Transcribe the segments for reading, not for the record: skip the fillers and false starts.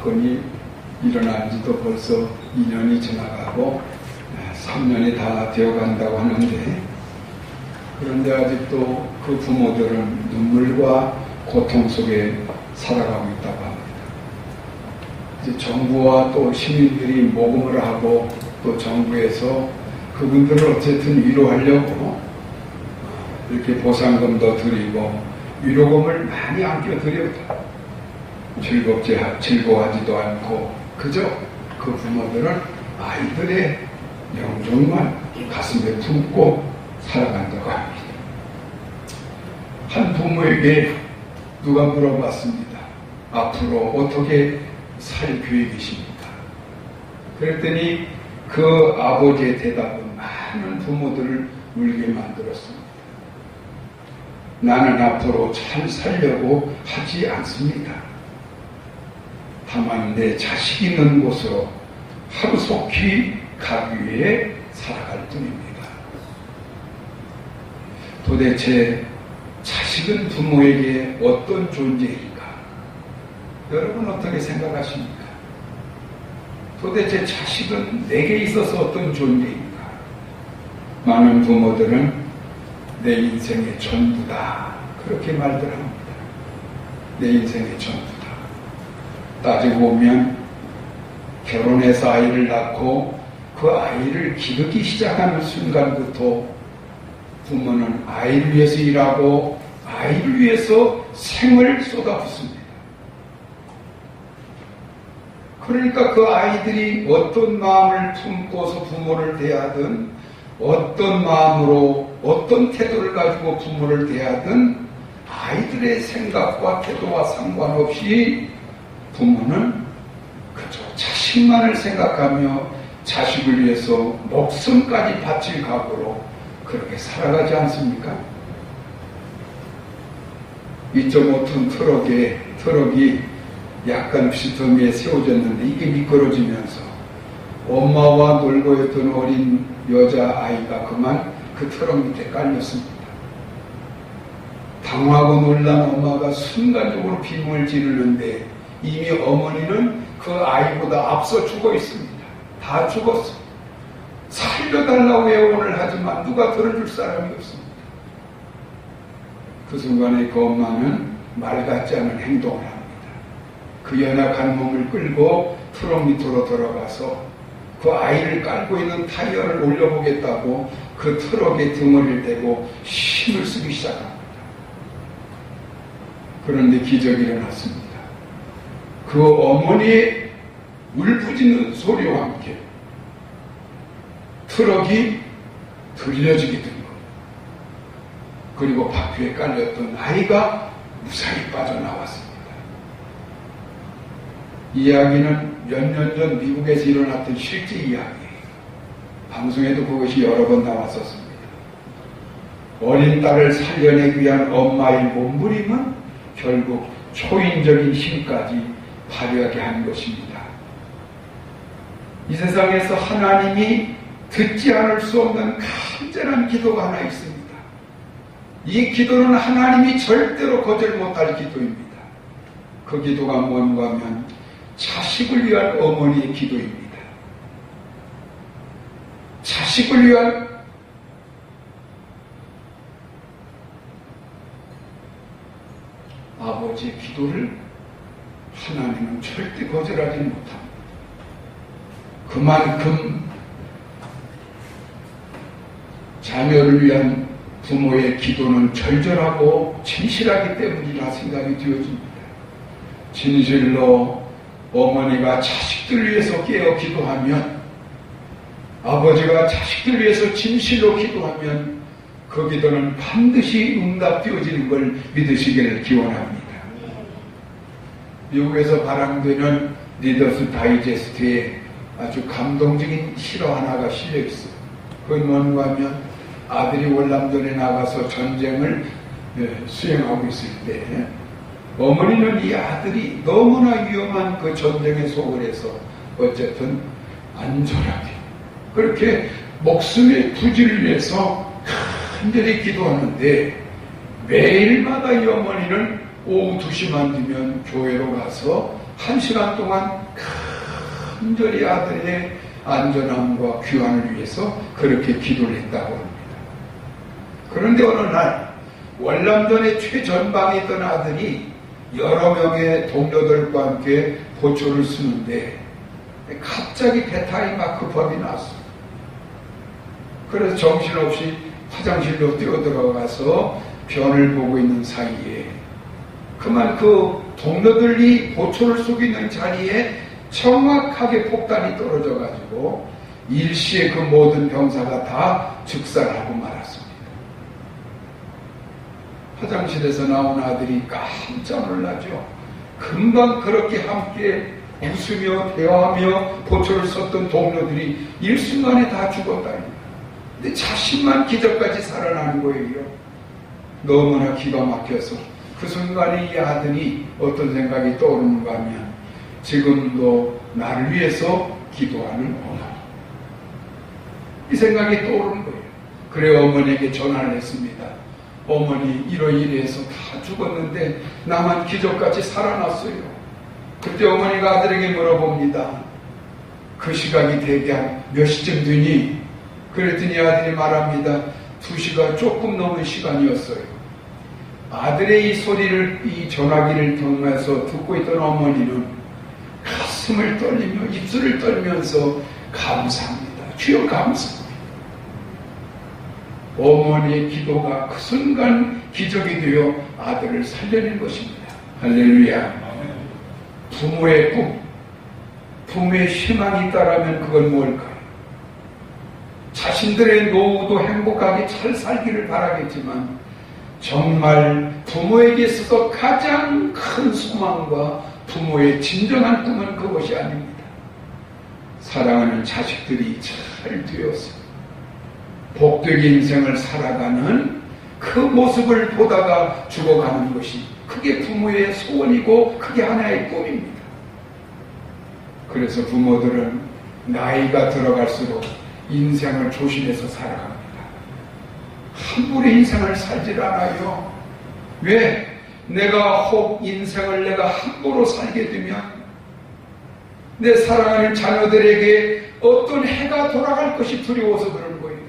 사건이 일어난 지도 벌써 2년이 지나가고 3년이 다 되어간다고 하는데, 그런데 아직도 그 부모들은 눈물과 고통 속에 살아가고 있다고 합니다. 이제 정부와 또 시민들이 모금을 하고 또 정부에서 그분들을 어쨌든 위로하려고 이렇게 보상금도 드리고 위로금을 많이 안겨드려도 즐거워하지도 않고 그저 그 부모들은 아이들의 영정만 가슴에 품고 살아간다고 합니다. 한 부모에게 누가 물어봤습니다. 앞으로 어떻게 살 계획이십니까? 그랬더니 그 아버지의 대답은 많은 부모들을 울게 만들었습니다. 나는 앞으로 잘 살려고 하지 않습니다. 다만 내 자식 있는 곳으로 하루속히 가기 위해 살아갈 뿐입니다. 도대체 자식은 부모에게 어떤 존재일까? 여러분 어떻게 생각하십니까? 도대체 자식은 내게 있어서 어떤 존재인가? 많은 부모들은 내 인생의 전부다, 그렇게 말들 합니다. 내 인생의 전부다. 따지고 보면 결혼해서 아이를 낳고 그 아이를 기르기 시작하는 순간부터 부모는 아이를 위해서 일하고 아이를 위해서 생을 쏟아붓습니다. 그러니까 그 아이들이 어떤 마음을 품고서 부모를 대하든 어떤 마음으로 어떤 태도를 가지고 부모를 대하든 아이들의 생각과 태도와 상관없이 부모는 그저 자식만을 생각하며 자식을 위해서 목숨까지 바칠 각오로 그렇게 살아가지 않습니까? 2.5톤 트럭이 약간 비스듬히에 세워졌는데 이게 미끄러지면서 엄마와 놀고 있던 어린 여자아이가 그만 그 트럭 밑에 깔렸습니다. 당황하고 놀란 엄마가 순간적으로 비명을 지르는데 이미 어머니는 그 아이보다 앞서 죽어 있습니다. 다 죽었어요. 살려달라고 애원을 하지만 누가 들어줄 사람이 없습니다. 그 순간에 그 엄마는 말 같지 않은 행동을 합니다. 그 연약한 몸을 끌고 트럭 밑으로 들어가서 그 아이를 깔고 있는 타이어를 올려보겠다고 그 트럭에 등을 대고 힘을 쓰기 시작합니다. 그런데 기적이 일어났습니다. 그 어머니의 울부짖는 소리와 함께 트럭이 들려지게 된 것. 그리고 바퀴에 깔렸던 아이가 무사히 빠져나왔습니다. 이 이야기는 몇 년 전 미국에서 일어났던 실제 이야기예요. 방송에도 그것이 여러 번 나왔었습니다. 어린 딸을 살려내기 위한 엄마의 몸부림은 결국 초인적인 힘까지 발휘하게 한 것입니다. 이 세상에서 하나님이 듣지 않을 수 없는 간절한 기도가 하나 있습니다. 이 기도는 하나님이 절대로 거절 못할 기도입니다. 그 기도가 뭔가 하면 자식을 위한 어머니의 기도입니다. 자식을 위한 아버지의 기도를 하나님은 절대 거절하지 못합니다. 그만큼 자녀를 위한 부모의 기도는 절절하고 진실하기 때문이라 생각이 되어집니다. 진실로 어머니가 자식들 위해서 깨어 기도하면, 아버지가 자식들 위해서 진실로 기도하면 그 기도는 반드시 응답되어지는 걸 믿으시기를 기원합니다. 미국에서 발행되는 리더스 다이제스트에 아주 감동적인 실화 하나가 실려 있어요. 그건 뭔가 하면 아들이 월남전에 나가서 전쟁을 수행하고 있을 때 어머니는 이 아들이 너무나 위험한 그 전쟁에 속을 해서 어쨌든 안전하게 그렇게 목숨의 부지를 위해서 간절히 기도하는데 매일마다 이 어머니는 오후 2시만 되면 교회로 가서 1시간 동안 간절히 아들의 안전함과 귀환을 위해서 그렇게 기도를 했다고 합니다. 그런데 어느 날 월남전의 최전방에 있던 아들이 여러 명의 동료들과 함께 보초를 쓰는데 갑자기 배탈이 막 급하게 났어요. 그래서 정신없이 화장실로 뛰어들어가서 변을 보고 있는 사이에 그만 그 동료들이 보초를 쏘고 있는 자리에 정확하게 폭탄이 떨어져가지고 일시에 그 모든 병사가 다 즉사하고 말았습니다. 화장실에서 나온 아들이 깜짝 놀라죠. 금방 그렇게 함께 웃으며 대화하며 보초를 썼던 동료들이 일순간에 다 죽었다니. 근데 자신만 기적까지 살아나는 거예요. 너무나 기가 막혀서 그 순간에 이 아들이 어떤 생각이 떠오르는가 하면 지금도 나를 위해서 기도하는 어머니, 이 생각이 떠오르는 거예요. 그래 어머니에게 전화를 했습니다. 어머니 이러이러해서 다 죽었는데 나만 기적같이 살아났어요. 그때 어머니가 아들에게 물어봅니다. 그 시각이 대개 몇 시쯤 되니? 그랬더니 아들이 말합니다. 2시가 조금 넘은 시간이었어요. 아들의 이 소리를, 이 전화기를 통해서 듣고 있던 어머니는 가슴을 떨리며 입술을 떨면서 감사합니다. 주여 감사합니다. 어머니의 기도가 그 순간 기적이 되어 아들을 살려낸 것입니다. 할렐루야. 부모의 꿈, 부모의 희망이 있다라면 그건 뭘까요? 자신들의 노후도 행복하게 잘 살기를 바라겠지만 정말 부모에게 있어서 가장 큰 소망과 부모의 진정한 꿈은 그것이 아닙니다. 사랑하는 자식들이 잘 되어서 복되게 인생을 살아가는 그 모습을 보다가 죽어가는 것이 그게 부모의 소원이고 그게 하나의 꿈입니다. 그래서 부모들은 나이가 들어갈수록 인생을 조심해서 살아갑니다. 함부로 인생을 살질 않아요. 왜? 내가 혹 인생을 내가 함부로 살게 되면 내 사랑하는 자녀들에게 어떤 해가 돌아갈 것이 두려워서 그런 거예요.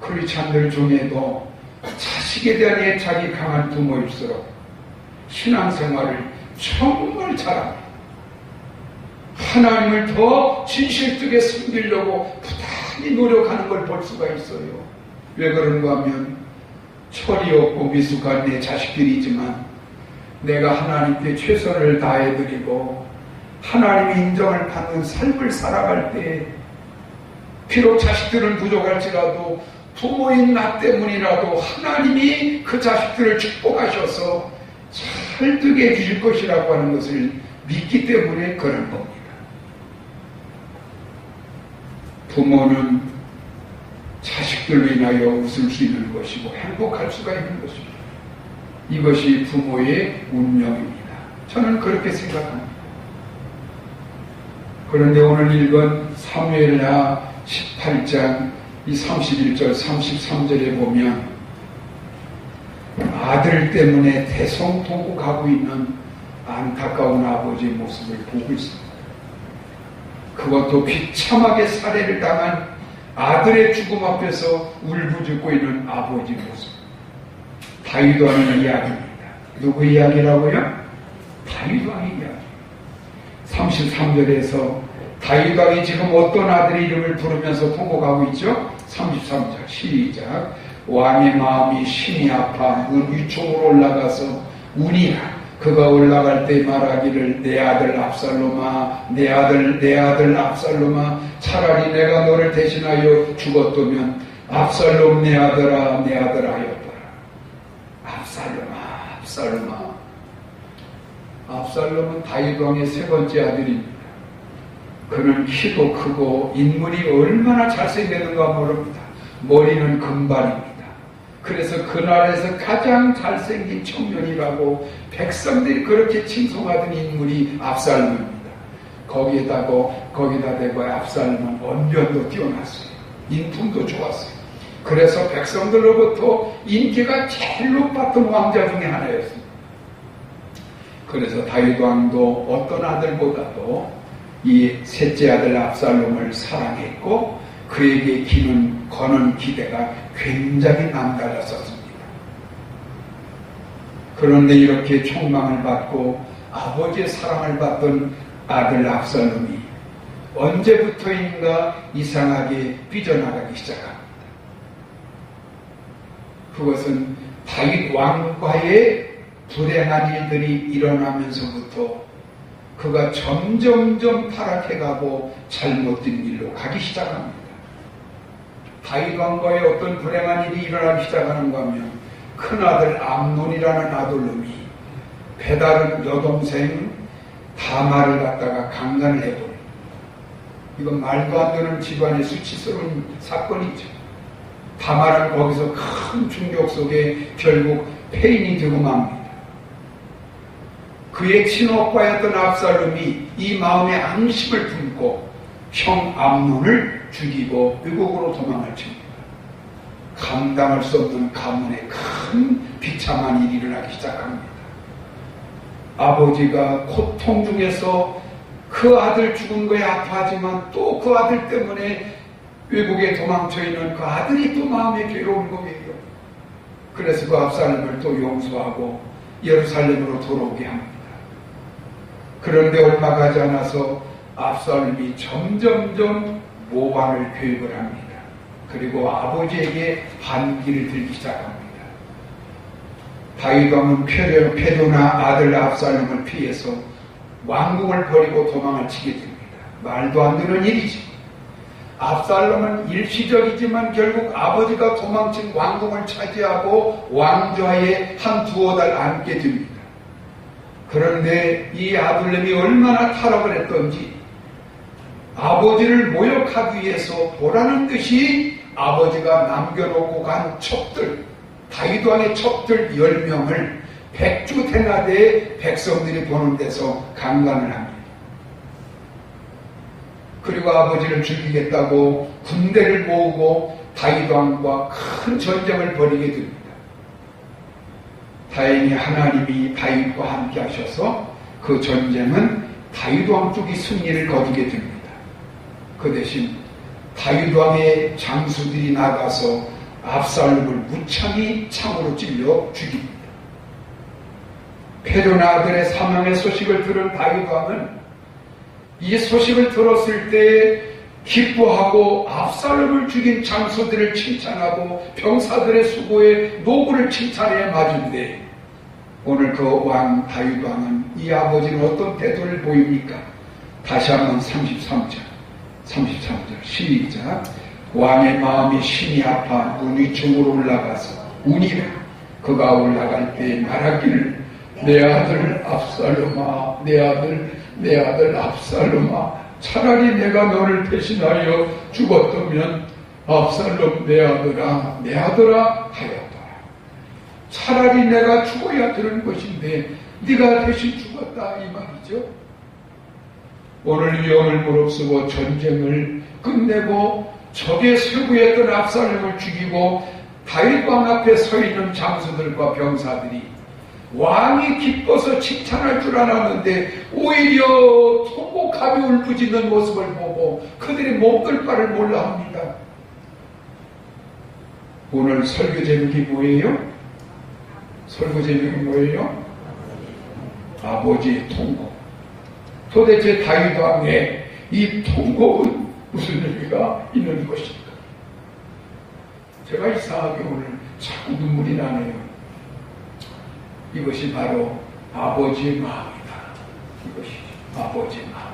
크리스찬들 중에도 자식에 대한 애착이 강한 부모일수록 신앙생활을 정말 잘합니다. 하나님을 더 진실되게 섬기려고 부단히 노력하는 걸 볼 수가 있어요. 왜 그런가 하면 철이 없고 미숙한 내 자식들이지만 내가 하나님께 최선을 다해드리고 하나님의 인정을 받는 삶을 살아갈 때 비록 자식들은 부족할지라도 부모인 나 때문이라도 하나님이 그 자식들을 축복하셔서 잘 되게 해주실 것이라고 하는 것을 믿기 때문에 그런 겁니다. 부모는 자식들로 인하여 웃을 수 있는 것이고 행복할 수가 있는 것입니다. 이것이 부모의 운명입니다. 저는 그렇게 생각합니다. 그런데 오늘 읽은 사무엘하 18장 이 31절 33절에 보면 아들 때문에 대성통곡하고 있는 안타까운 아버지의 모습을 보고 있습니다. 그것도 비참하게 살해를 당한 아들의 죽음 앞에서 울부짖고 있는 아버지의 모습. 다윗 왕의 이야기입니다. 누구 이야기라고요? 다윗 왕의 이야기. 33절에서 다윗 왕이 지금 어떤 아들의 이름을 부르면서 통곡하고 있죠? 33절 시작. 왕의 마음이 심히 아파 위층으로 올라가서 우니라. 그가 올라갈 때 말하기를 내 아들 압살롬아 내 아들 압살롬아 차라리 내가 너를 대신하여 죽었다면 압살롬 내 아들아 하였더라. 압살롬아 압살롬은 다윗 왕의 세 번째 아들입니다. 그는 키도 크고 인물이 얼마나 잘생겼는가 모릅니다. 머리는 금발입니다. 그래서 그 나라에서 가장 잘생긴 청년이라고 백성들이 그렇게 칭송하던 인물이 압살롬입니다. 거기다 대고 압살롬은 언변도 뛰어났어요. 인품도 좋았어요. 그래서 백성들로부터 인기가 제일 높았던 왕자 중에 하나였습니다. 그래서 다윗 왕도 어떤 아들보다도 이 셋째 아들 압살롬을 사랑했고 그에게 거는 기대가 굉장히 남달랐었습니다. 그런데 이렇게 총망을 받고 아버지의 사랑을 받던 아들 압살롬이 언제부터인가 이상하게 삐져나가기 시작합니다. 그것은 다윗 왕과의 불행한 일들이 일어나면서부터 그가 점점점 타락해가고 잘못된 일로 가기 시작합니다. 다윗 왕과의 어떤 불행한 일이 일어나기 시작하는가 하면 큰아들 암논이라는 아들놈이 배다른 여동생 다말을 갖다가 강간을 해버립니다. 이건 말도 안 되는 집안의 수치스러운 사건이죠. 다말은 거기서 큰 충격 속에 결국 폐인이 되고 맙니다. 그의 친오빠였던 압살롬이 이 마음에 앙심을 품고 형 암논을 죽이고 외국으로 도망을 칩니다. 감당할 수 없는 가문에 큰 비참한 일이 일어나기 시작합니다. 아버지가 고통 중에서 그 아들 죽은 거에 아파하지만 또 그 아들 때문에 외국에 도망쳐 있는 그 아들이 또 마음에 괴로운 거예요. 그래서 그 압살롬을 또 용서하고 예루살렘으로 돌아오게 합니다. 그런데 얼마 가지 않아서 압살롬이 점점점 모반을 교육을 합니다. 그리고 아버지에게 반기를 들기 시작합니다. 다윗 왕은 페도나 아들 압살롬을 피해서 왕궁을 버리고 도망을 치게 됩니다. 말도 안 되는 일이지. 압살롬은 일시적이지만 결국 아버지가 도망친 왕궁을 차지하고 왕좌에 한 두어 달 앉게 됩니다. 그런데 이 아둘렘이 얼마나 타락을 했던지 아버지를 모욕하기 위해서 보라는 듯이 아버지가 남겨놓고 간 첩들, 다윗 왕의 첩들 10명을 백주대나대의 백성들이 보는 데서 강간을 합니다. 그리고 아버지를 죽이겠다고 군대를 모으고 다윗 왕과 큰 전쟁을 벌이게 됩니다. 다행히 하나님이 다윗과 함께 하셔서 그 전쟁은 다윗 왕 쪽이 승리를 거두게 됩니다. 그 대신 다윗 왕의 장수들이 나가서 압살롬을 무참히 창으로 찔러 죽입니다. 페도나 아들의 사망의 소식을 들은 다윗 왕은 이 소식을 들었을 때 기뻐하고 압살롬을 죽인 장수들을 칭찬하고 병사들의 수고에 노고를 칭찬해야 맞은데 오늘 그 왕 다윗 왕은 이 아버지는 어떤 태도를 보입니까? 다시 한번 33절 시작. 왕의 마음이 심히 아파 눈이 중으로 올라가서 우니라. 그가 올라갈 때 말하기를 내 아들 압살롬아, 내 아들 압살롬아, 차라리 내가 너를 대신하여 죽었다면 압살롬 내 아들아 하였더라. 차라리 내가 죽어야 되는 것인데 네가 대신 죽었다 이 말이죠. 오늘 위험을 무릅쓰고 전쟁을 끝내고 적의 쇠구했던 압살롬을 죽이고 다윗 왕 앞에 서 있는 장수들과 병사들이 왕이 기뻐서 칭찬할 줄 알았는데 오히려 통곡하며 울부짖는 모습을 보고 그들이 몸둘 바를 몰라 합니다. 오늘 설교 제목이 뭐예요? 설교 제목이 뭐예요? 아버지의 통곡. 도대체 다윗 왕의 이 통곡은 무슨 의미가 있는 것인가? 제가 이상하게 오늘 자꾸 눈물이 나네요. 이것이 바로 아버지의 마음이다. 이것이 아버지의 마음.